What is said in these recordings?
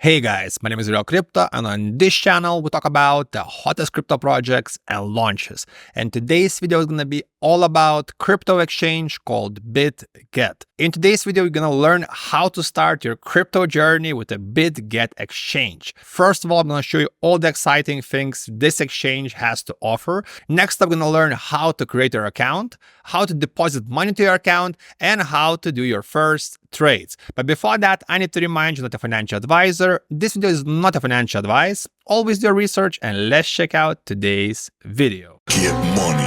Hey guys, my name is Real Crypto, and on this channel we talk about the hottest crypto projects and launches. And today's video is going to be all about crypto exchange called BITGET. In today's video, you're going to learn how to start your crypto journey with a BITGET exchange. First of all, I'm going to show you all the exciting things this exchange has to offer. Next, I'm going to learn how to create your account, how to deposit money to your account, and how to do your first trades. But before that, I need to remind you that a financial advisor. This video is not a financial advice. Always do your research, and let's check out today's video. Get money.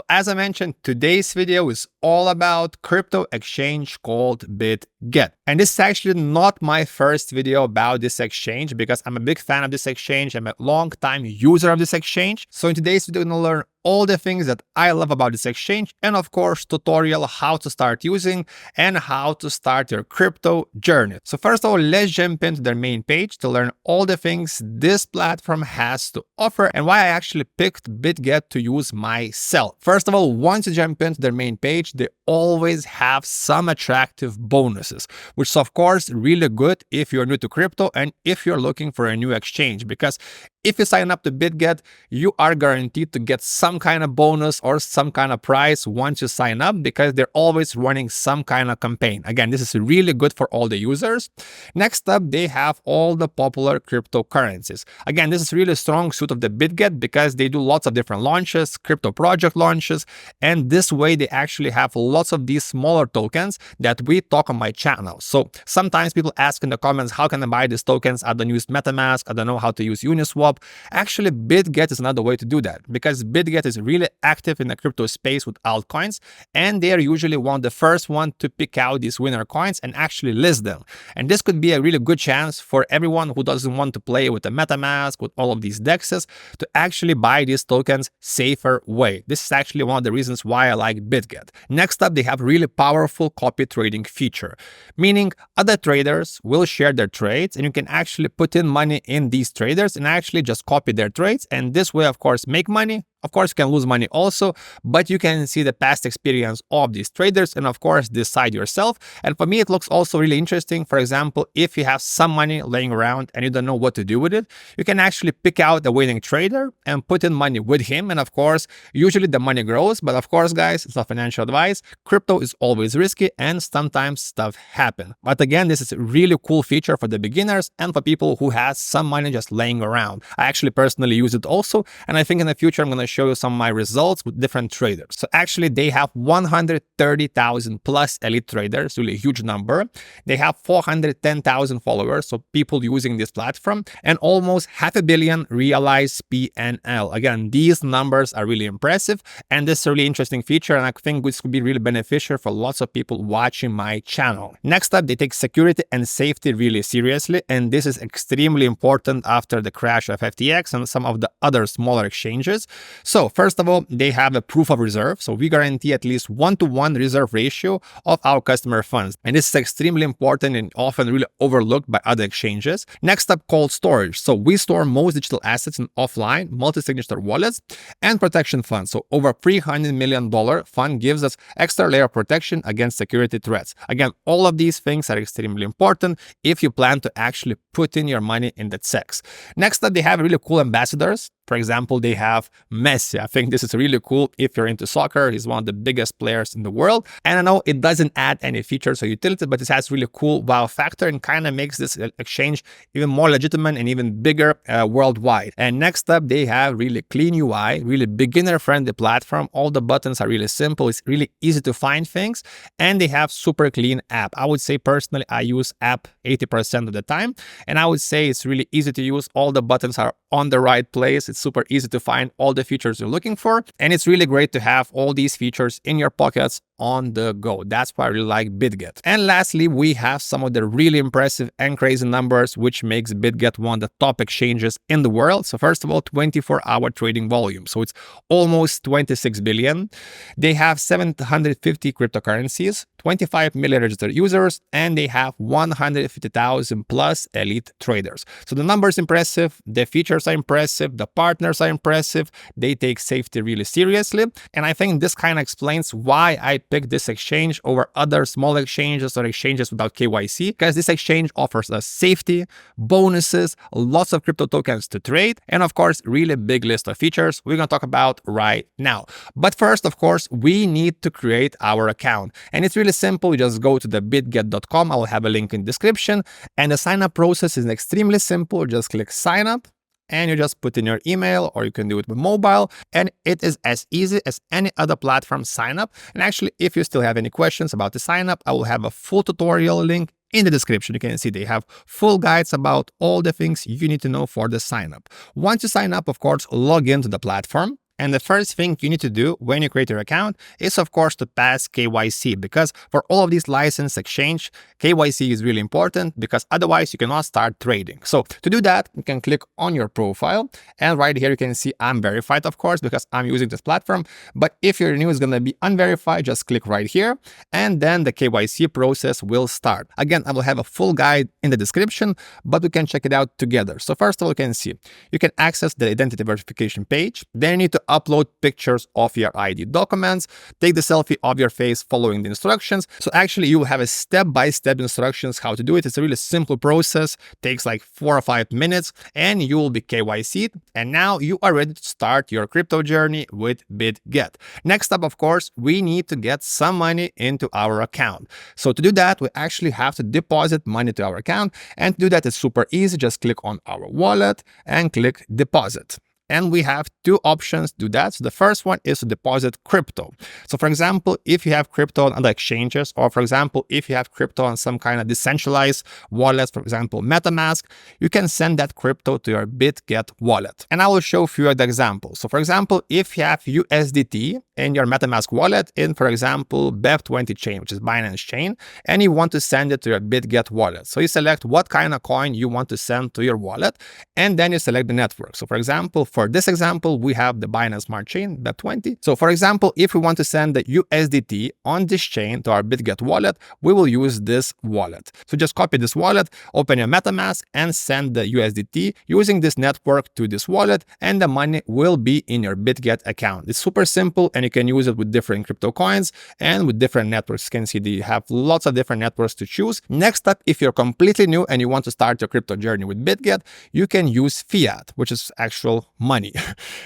As I mentioned, today's video is all about crypto exchange called BITGET. And this is actually not my first video about this exchange because I'm a big fan of this exchange. I'm a long time user of this exchange. So in today's video, we're going to learn all the things that I love about this exchange, and of course, tutorial how to start using and how to start your crypto journey. So first of all, let's jump into their main page to learn all the things this platform has to offer and why I actually picked BITGET to use myself. First of all, once you jump into their main page, they always have some attractive bonuses, which is of course really good if you're new to crypto and if you're looking for a new exchange, because if you sign up to BITGET, you are guaranteed to get some kind of bonus or some kind of prize once you sign up, because they're always running some kind of campaign. Again, this is really good for all the users. Next up, they have all the popular cryptocurrencies. Again, this is really a strong suit of the BITGET because they do lots of different launches, crypto project launches, and this way they actually have lots of these smaller tokens that we talk on my channel. So sometimes people ask in the comments, how can I buy these tokens? I don't use MetaMask, I don't know how to use Uniswap. Actually, BITGET is another way to do that because BITGET is really active in the crypto space with altcoins, and they are usually one of the first one to pick out these winner coins and actually list them. And this could be a really good chance for everyone who doesn't want to play with the MetaMask, with all of these DEXs, to actually buy these tokens safer way. This is actually one of the reasons why I like BITGET. Next up, they have really powerful copy trading feature, meaning other traders will share their trades and you can actually put in money in these traders and actually just copy their trades, and this way of course make money. Of course, you can lose money also, but you can see the past experience of these traders and of course decide yourself. And for me, it looks also really interesting. For example, if you have some money laying around and you don't know what to do with it, you can actually pick out the winning trader and put in money with him. And of course, usually the money grows, but of course, guys, it's not financial advice. Crypto is always risky and sometimes stuff happens. But again, this is a really cool feature for the beginners and for people who has some money just laying around. I actually personally use it also, and I think in the future, I'm going to show you some of my results with different traders. So actually they have 130,000 plus elite traders, really a huge number. They have 410,000 followers, so people using this platform, and almost 500 million realized PNL. Again, these numbers are really impressive, and this is a really interesting feature, and I think this could be really beneficial for lots of people watching my channel. Next up, they take security and safety really seriously, and this is extremely important after the crash of FTX and some of the other smaller exchanges. So first of all, they have a proof of reserve. So we guarantee at least 1-to-1 reserve ratio of our customer funds. And this is extremely important and often really overlooked by other exchanges. Next up, cold storage. So we store most digital assets in offline, multi-signature wallets and protection funds. So over $300 million fund gives us extra layer of protection against security threats. Again, all of these things are extremely important if you plan to actually put in your money in the SEX. Next up, they have really cool ambassadors. For example, they have Messi. I think this is really cool if you're into soccer. He's one of the biggest players in the world. And I know it doesn't add any features or utility, but it has really cool wow factor and kind of makes this exchange even more legitimate and even bigger worldwide. And next up, they have really clean UI, really beginner-friendly platform. All the buttons are really simple. It's really easy to find things. And they have super clean app. I would say personally, I use app 80% of the time. And I would say it's really easy to use. All the buttons are on the right place. It's super easy to find all the features you're looking for. And it's really great to have all these features in your pockets on the go. That's why I really like BITGET. And lastly, we have some of the really impressive and crazy numbers, which makes BITGET one of the top exchanges in the world. So first of all, 24-hour trading volume. So it's almost 26 billion. They have 750 cryptocurrencies, 25 million registered users, and they have 150,000 plus elite traders. So the numbers impressive, the features are impressive, the partners are impressive. They take safety really seriously. And I think this kind of explains why I picked this exchange over other small exchanges or exchanges without KYC, because this exchange offers us safety, bonuses, lots of crypto tokens to trade, and of course, really big list of features we're going to talk about right now. But first, of course, we need to create our account. And it's really simple. You just go to the bitget.com. I'll have a link in description. And the sign up process is extremely simple. Just click sign up and you just put in your email, or you can do it with mobile. And it is as easy as any other platform sign up. And actually, if you still have any questions about the sign up, I will have a full tutorial link in the description. You can see they have full guides about all the things you need to know for the sign up. Once you sign up, of course, log into the platform. And the first thing you need to do when you create your account is, of course, to pass KYC, because for all of these licensed exchange, KYC is really important, because otherwise you cannot start trading. So to do that, you can click on your profile, and right here you can see I'm verified, of course, because I'm using this platform. But if your new is going to be unverified, just click right here, and then the KYC process will start. Again, I will have a full guide in the description, but we can check it out together. So first of all, you can see you can access the identity verification page. Then you need to upload pictures of your ID documents, take the selfie of your face following the instructions. So actually you will have a step-by-step instructions how to do it. It's a really simple process, takes like 4 or 5 minutes, and you will be KYC'd. And now you are ready to start your crypto journey with BitGet. Next up, of course, we need to get some money into our account. So to do that, we actually have to deposit money to our account. And to do that is super easy. Just click on our wallet and click deposit. And we have 2 options to do that. So the first one is to deposit crypto. So for example, if you have crypto on other exchanges, or for example, if you have crypto on some kind of decentralized wallets, for example, MetaMask, you can send that crypto to your BitGet wallet. And I will show a few of the examples. So for example, if you have USDT in your MetaMask wallet in, for example, BEP20 chain, which is Binance chain, and you want to send it to your BitGet wallet. So you select what kind of coin you want to send to your wallet, and then you select the network. So for example, for this example, we have the Binance Smart Chain, BEP20. So for example, if we want to send the USDT on this chain to our BitGet wallet, we will use this wallet. So just copy this wallet, open your MetaMask, and send the USDT using this network to this wallet, and the money will be in your BitGet account. It's super simple, and you can use it with different crypto coins and with different networks. You can see they have lots of different networks to choose. Next up, if you're completely new and you want to start your crypto journey with BitGet, you can use fiat, which is actual money.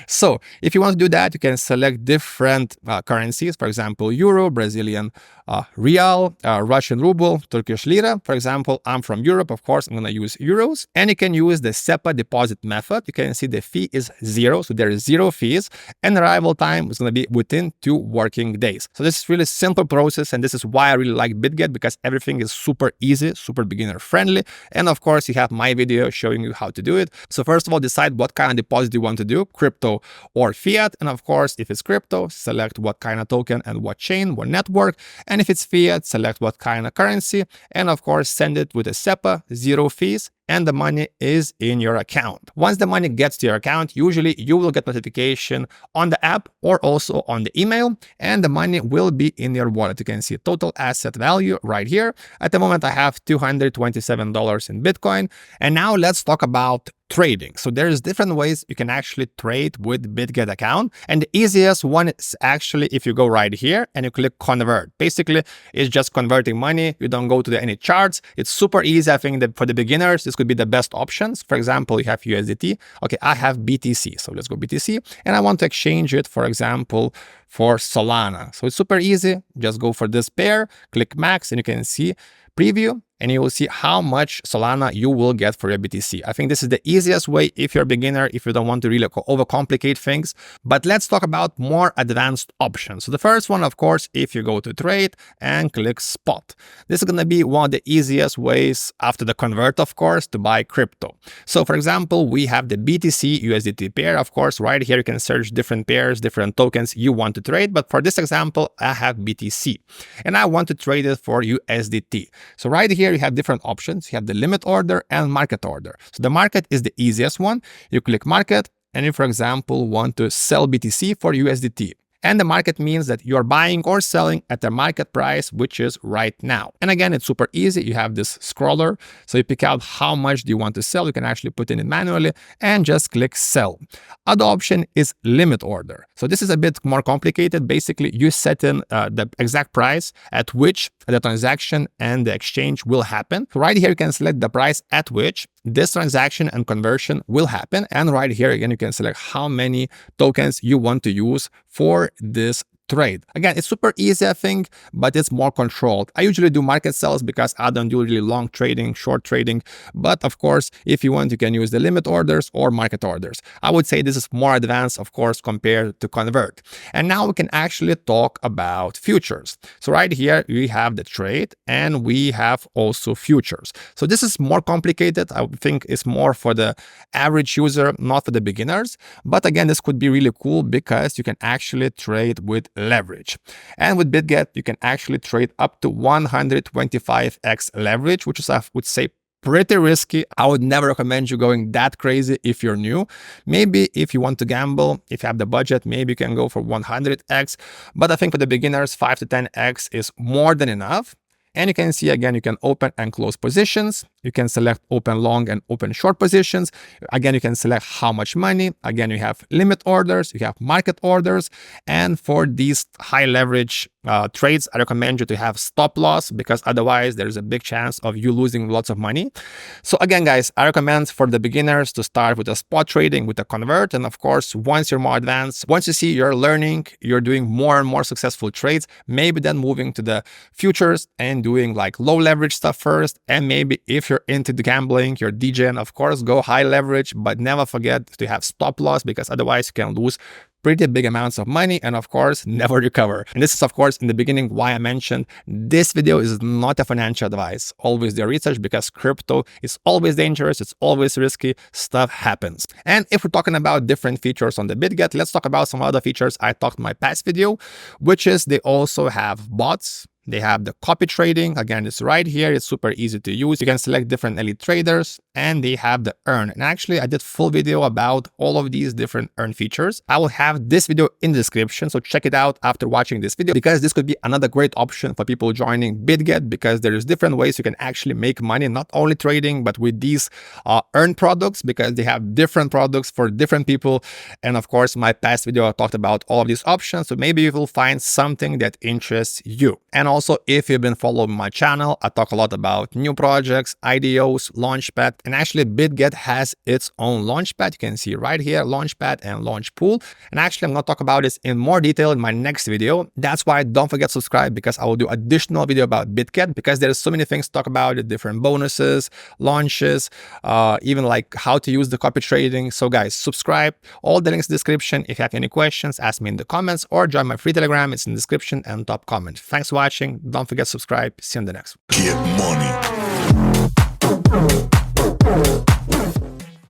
So if you want to do that, you can select different currencies, for example, Euro, Brazilian Real, Russian Ruble, Turkish Lira. For example, I'm from Europe, of course, I'm going to use Euros. And you can use the SEPA deposit method. You can see the fee is 0, so there is 0 fees, and the arrival time is going to be within 2 working days. So this is really simple process, and this is why I really like BitGet, because everything is super easy, super beginner friendly. And of course, you have my video showing you how to do it. So first of all, decide what kind of deposit you want to do, crypto or fiat. And of course, if it's crypto, select what kind of token and what chain, what network. And if it's fiat, select what kind of currency. And of course, send it with a SEPA, 0 fees, and the money is in your account. Once the money gets to your account, usually you will get notification on the app or also on the email, and the money will be in your wallet. You can see total asset value right here. At the moment, I have $227 in Bitcoin. And now let's talk about trading. So there's different ways you can actually trade with BitGet account. And the easiest one is actually if you go right here and you click convert. Basically, it's just converting money. You don't go to any charts. It's super easy. I think that for the beginners, this could be the best options. For example, you have USDT. Okay, I have BTC. So let's go BTC. And I want to exchange it, for example, for Solana. So it's super easy. Just go for this pair, click max, and you can see preview, and you will see how much Solana you will get for your BTC. I think this is the easiest way if you're a beginner, if you don't want to really overcomplicate things. But let's talk about more advanced options. So the first one, of course, if you go to trade and click spot. This is going to be one of the easiest ways after the convert, of course, to buy crypto. So for example, we have the BTC USDT pair. Of course, right here, you can search different pairs, different tokens you want to trade. But for this example, I have BTC and I want to trade it for USDT. So right here, you have different options. You have the limit order and market order. So the market is the easiest one. You click market, and you, for example, want to sell BTC for USDT. And the market means that you're buying or selling at the market price, which is right now. And again, it's super easy. You have this scroller. So you pick out how much do you want to sell. You can actually put it in manually and just click sell. Other option is limit order. So this is a bit more complicated. Basically, you set in the exact price at which the transaction and the exchange will happen. So right here, you can select the price at which this transaction and conversion will happen. And right here, again, you can select how many tokens you want to use for this trade. Again, it's super easy, I think, but it's more controlled. I usually do market sells because I don't do really long trading, short trading. But of course, if you want, you can use the limit orders or market orders. I would say this is more advanced, of course, compared to convert. And now we can actually talk about futures. So right here, we have the trade and we have also futures. So this is more complicated. I think it's more for the average user, not for the beginners. But again, this could be really cool because you can actually trade with leverage. And with BITGET, you can actually trade up to 125x leverage, which is, I would say, pretty risky. I would never recommend you going that crazy if you're new. Maybe if you want to gamble, if you have the budget, maybe you can go for 100x. But I think for the beginners, 5 to 10x is more than enough. And you can see, again, you can open and close positions. You can select open long and open short positions. Again, you can select how much money. Again, you have limit orders, you have market orders. And for these high leverage trades, I recommend you to have stop loss because otherwise there's a big chance of you losing lots of money. So again, guys, I recommend for the beginners to start with a spot trading, with a convert. And of course, once you're more advanced, once you see you're learning, you're doing more and more successful trades, maybe then moving to the futures and doing like low leverage stuff first. And maybe if you're into the gambling, you're DJing, of course, go high leverage, but never forget to have stop loss because otherwise you can lose pretty big amounts of money and of course never recover. And this is of course in the beginning why I mentioned this video is not a financial advice. Always do research because crypto is always dangerous, it's always risky, stuff happens. And if we're talking about different features on the BITGET, let's talk about some other features I talked in my past video, which is they also have bots. They have the copy trading. Again, it's right here. It's super easy to use. You can select different elite traders and they have the earn. And actually, I did full video about all of these different earn features. I will have this video in the description. So check it out after watching this video because this could be another great option for people joining BITGET because there is different ways you can actually make money, not only trading, but with these earn products because they have different products for different people. And of course, my past video, I talked about all of these options. So maybe you will find something that interests you. And also, if you've been following my channel, I talk a lot about new projects, IDOs, Launchpad, and actually BITGET has its own Launchpad. You can see right here, Launchpad and Launch Pool. And actually, I'm going to talk about this in more detail in my next video. That's why don't forget to subscribe because I will do additional video about BITGET because there's so many things to talk about, the different bonuses, launches, even like how to use the copy trading. So guys, subscribe, all the links in the description. If you have any questions, ask me in the comments or join my free Telegram. It's in the description and top comment. Thanks for watching. Don't forget to subscribe. See you in the next one. Get money.